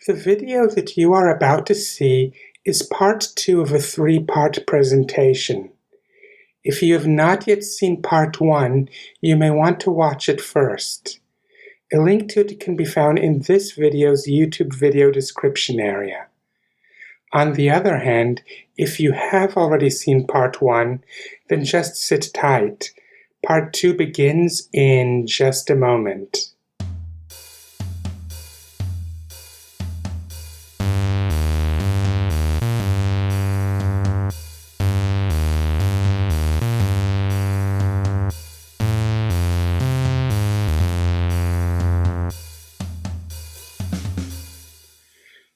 The video that you are about to see is part 2 of a 3-part presentation. If you have not yet seen part 1, you may want to watch it first. A link to it can be found in this video's YouTube video description area. On the other hand, if you have already seen part 1, then just sit tight. Part 2 begins in just a moment.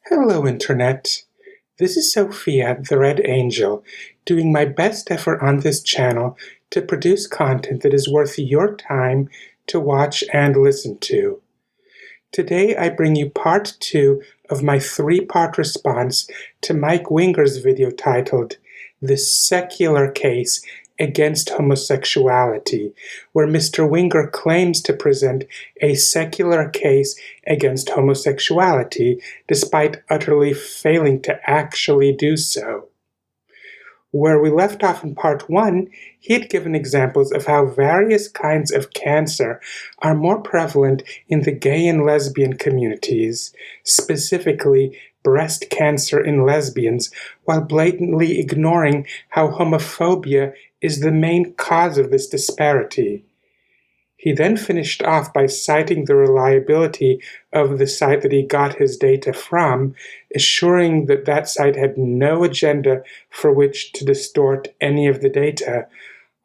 Hello, Internet. This is Sophia, the Red Angel, doing my best effort on this channel to produce content that is worth your time to watch and listen to. Today I bring you part 2 of my 3-part response to Mike Winger's video titled The Secular Case Against Homosexuality, where Mr. Winger claims to present a secular case against homosexuality, despite utterly failing to actually do so. Where we left off in part 1, he had given examples of how various kinds of cancer are more prevalent in the gay and lesbian communities, specifically breast cancer in lesbians, while blatantly ignoring how homophobia is the main cause of this disparity. He then finished off by citing the reliability of the site that he got his data from, assuring that that site had no agenda for which to distort any of the data,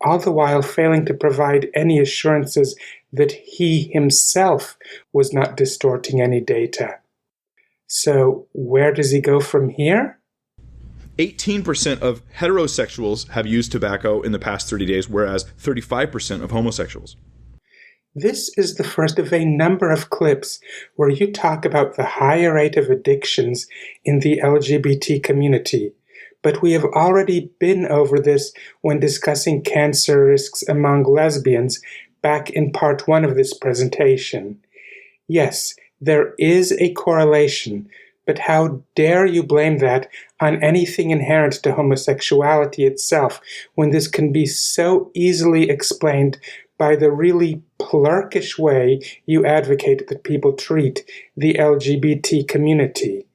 all the while failing to provide any assurances that he himself was not distorting any data. So, where does he go from here? 18% of heterosexuals have used tobacco in the past 30 days, whereas 35% of homosexuals. This is the first of a number of clips where you talk about the higher rate of addictions in the LGBT community, but we have already been over this when discussing cancer risks among lesbians back in part 1 of this presentation. Yes, there is a correlation, but how dare you blame that on anything inherent to homosexuality itself when this can be so easily explained by the really plurkish way you advocate that people treat the LGBT community.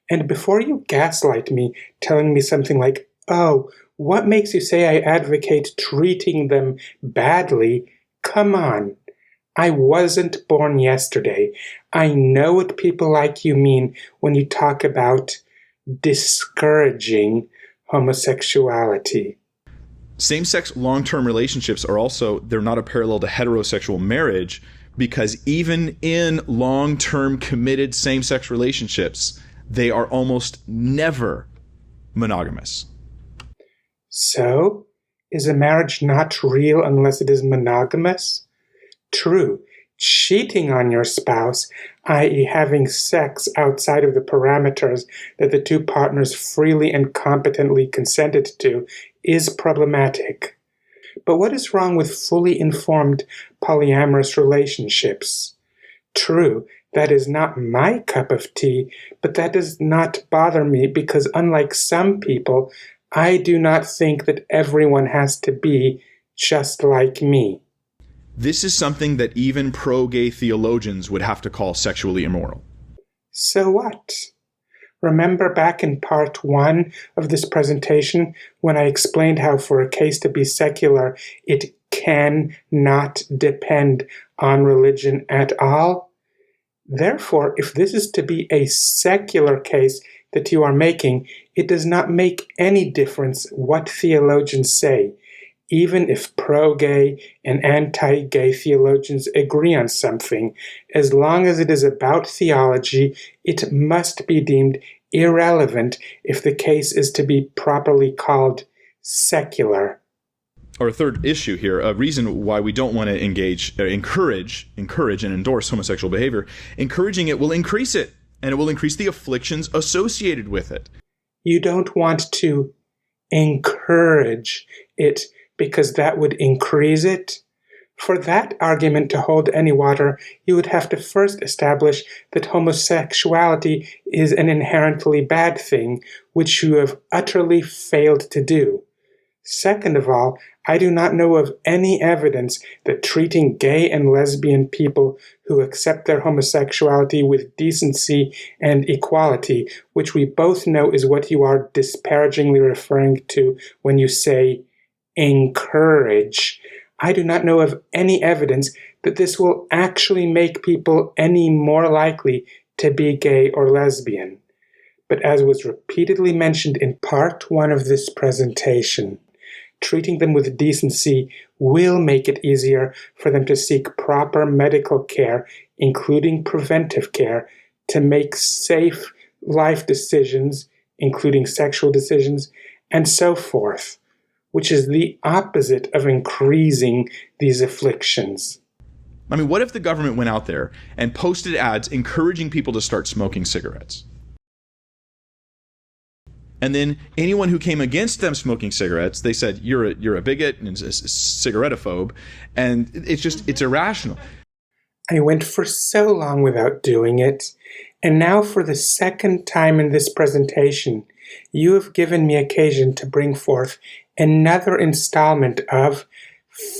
And before you gaslight me, telling me something like, "Oh, what makes you say I advocate treating them badly?" Come on. I wasn't born yesterday. I know what people like you mean when you talk about discouraging homosexuality. Same-sex long-term relationships are also, they're not a parallel to heterosexual marriage, because even in long-term committed same-sex relationships, they are almost never monogamous. So, is a marriage not real unless it is monogamous? True, cheating on your spouse, i.e. having sex outside of the parameters that the two partners freely and competently consented to, is problematic. But what is wrong with fully informed polyamorous relationships? True, that is not my cup of tea, but that does not bother me because unlike some people, I do not think that everyone has to be just like me. This is something that even pro-gay theologians would have to call sexually immoral. So what? Remember back in part 1 of this presentation when I explained how for a case to be secular, it cannot depend on religion at all? Therefore, if this is to be a secular case that you are making, it does not make any difference what theologians say. Even if pro-gay and anti-gay theologians agree on something, as long as it is about theology, it must be deemed irrelevant if the case is to be properly called secular. Our third issue here, a reason why we don't want to encourage and endorse homosexual behavior, encouraging it will increase it, and it will increase the afflictions associated with it. You don't want to encourage it because that would increase it. For that argument to hold any water, you would have to first establish that homosexuality is an inherently bad thing, which you have utterly failed to do. Second of all, I do not know of any evidence that treating gay and lesbian people who accept their homosexuality with decency and equality, which we both know is what you are disparagingly referring to when you say encourage. I do not know of any evidence that this will actually make people any more likely to be gay or lesbian. But as was repeatedly mentioned in part 1 of this presentation, treating them with decency will make it easier for them to seek proper medical care, including preventive care, to make safe life decisions, including sexual decisions, and so forth, which is the opposite of increasing these afflictions. I mean, what if the government went out there and posted ads encouraging people to start smoking cigarettes? And then anyone who came against them smoking cigarettes, they said, you're a bigot and a cigarettophobe. And it's irrational. I went for so long without doing it. And now for the second time in this presentation, you have given me occasion to bring forth another installment of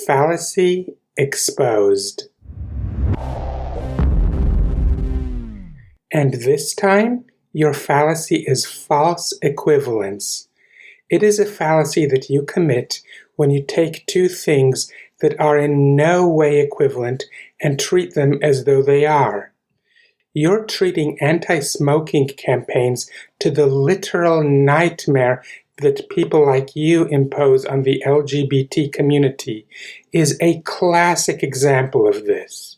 Fallacy Exposed. And this time, your fallacy is false equivalence. It is a fallacy that you commit when you take two things that are in no way equivalent and treat them as though they are. You're treating anti-smoking campaigns to the literal nightmare that people like you impose on the LGBT community is a classic example of this.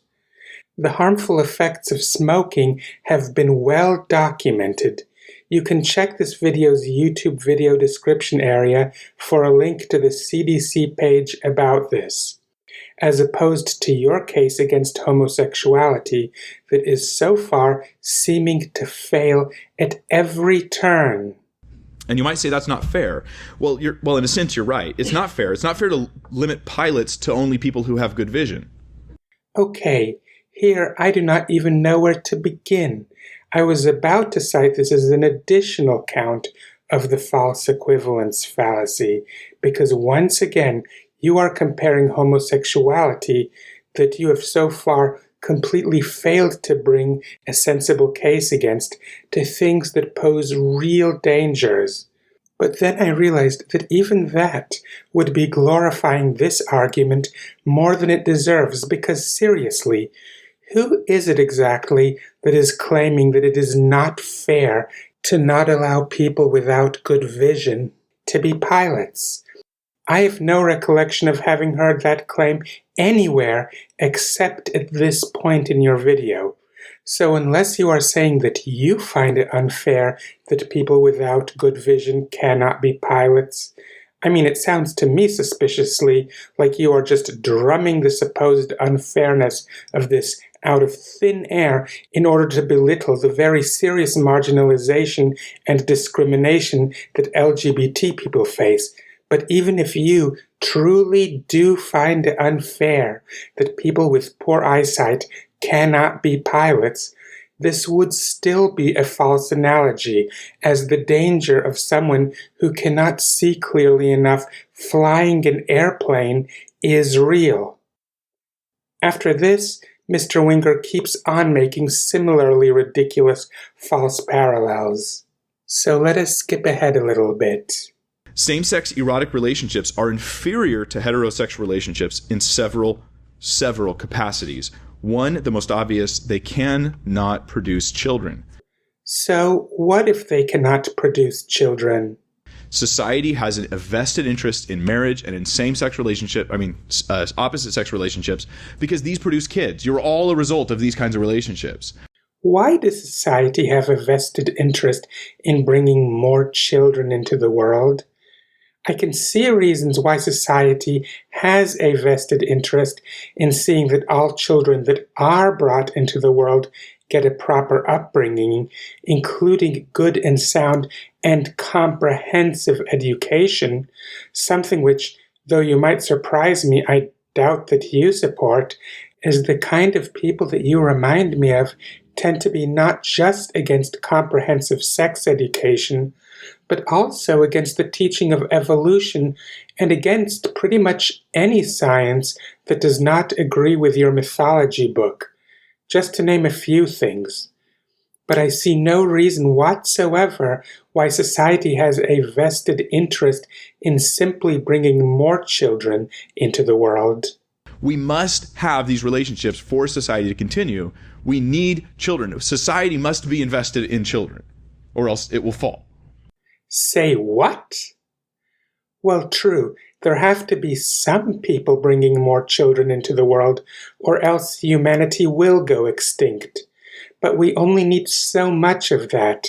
The harmful effects of smoking have been well documented. You can check this video's YouTube video description area for a link to the CDC page about this, as opposed to your case against homosexuality that is so far seeming to fail at every turn. And you might say that's not fair. Well, in a sense, you're right. It's not fair. It's not fair to limit pilots to only people who have good vision. Okay. Here, I do not even know where to begin. I was about to cite this as an additional count of the false equivalence fallacy, because once again, you are comparing homosexuality that you have so far completely failed to bring a sensible case against to things that pose real dangers. But then I realized that even that would be glorifying this argument more than it deserves, because seriously, who is it exactly that is claiming that it is not fair to not allow people without good vision to be pilots? I have no recollection of having heard that claim anywhere except at this point in your video. So unless you are saying that you find it unfair that people without good vision cannot be pilots, I mean, it sounds to me suspiciously like you are just drumming the supposed unfairness of this out of thin air in order to belittle the very serious marginalization and discrimination that LGBT people face. But even if you truly do find it unfair that people with poor eyesight cannot be pilots, this would still be a false analogy, as the danger of someone who cannot see clearly enough flying an airplane is real. After this, Mr. Winger keeps on making similarly ridiculous false parallels. So let us skip ahead a little bit. Same-sex erotic relationships are inferior to heterosexual relationships in several capacities. One, the most obvious, they cannot produce children. So what if they cannot produce children? Society has a vested interest in marriage and in opposite-sex relationships because these produce kids. You're all a result of these kinds of relationships. Why does society have a vested interest in bringing more children into the world? I can see reasons why society has a vested interest in seeing that all children that are brought into the world get a proper upbringing, including good and sound and comprehensive education, something which, though you might surprise me, I doubt that you support is the kind of people that you remind me of tend to be not just against comprehensive sex education, but also against the teaching of evolution and against pretty much any science that does not agree with your mythology book, just to name a few things. But I see no reason whatsoever why society has a vested interest in simply bringing more children into the world. We must have these relationships for society to continue. We need children. Society must be invested in children, or else it will fall. Say what? Well, true, there have to be some people bringing more children into the world, or else humanity will go extinct. But we only need so much of that.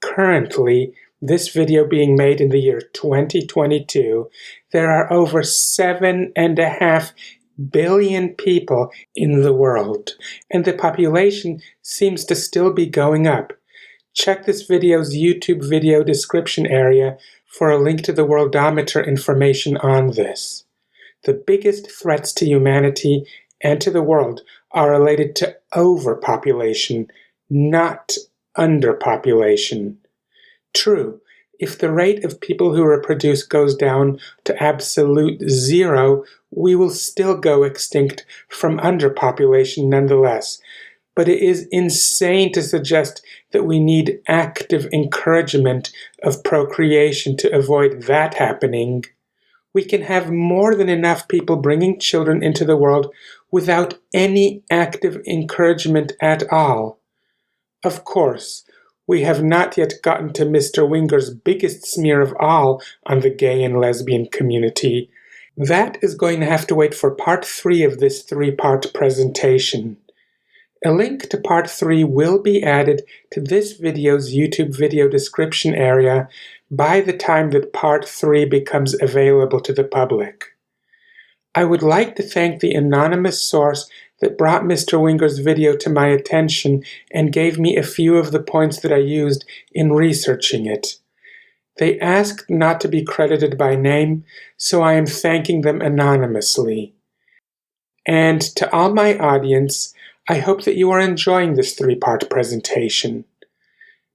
Currently, this video being made in the year 2022, there are over 7.5 billion people in the world, and the population seems to still be going up. Check this video's YouTube video description area for a link to the Worldometer information on this. The biggest threats to humanity and to the world are related to overpopulation, not underpopulation. True, if the rate of people who reproduce goes down to absolute zero, we will still go extinct from underpopulation nonetheless. But it is insane to suggest that we need active encouragement of procreation to avoid that happening. We can have more than enough people bringing children into the world without any active encouragement at all. Of course, we have not yet gotten to Mr. Winger's biggest smear of all on the gay and lesbian community. That is going to have to wait for part 3 of this 3-part presentation. A link to part 3 will be added to this video's YouTube video description area by the time that part 3 becomes available to the public. I would like to thank the anonymous source that brought Mr. Winger's video to my attention and gave me a few of the points that I used in researching it. They asked not to be credited by name, so I am thanking them anonymously. And to all my audience, I hope that you are enjoying this 3-part presentation.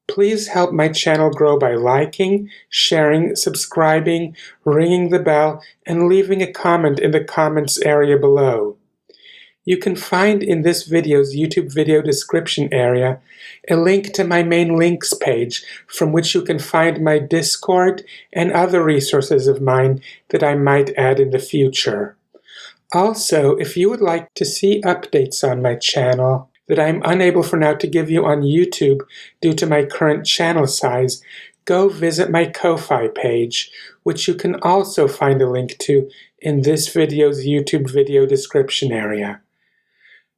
Please help my channel grow by liking, sharing, subscribing, ringing the bell, and leaving a comment in the comments area below. You can find in this video's YouTube video description area a link to my main links page from which you can find my Discord and other resources of mine that I might add in the future. Also, if you would like to see updates on my channel that I'm unable for now to give you on YouTube due to my current channel size, go visit my Ko-Fi page, which you can also find a link to in this video's YouTube video description area.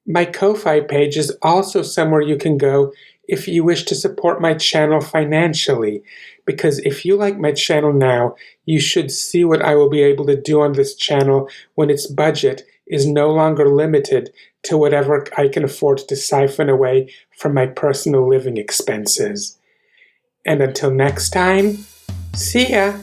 My Ko-Fi page is also somewhere you can go if you wish to support my channel financially, because if you like my channel now, you should see what I will be able to do on this channel when its budget is no longer limited to whatever I can afford to siphon away from my personal living expenses. And until next time, see ya!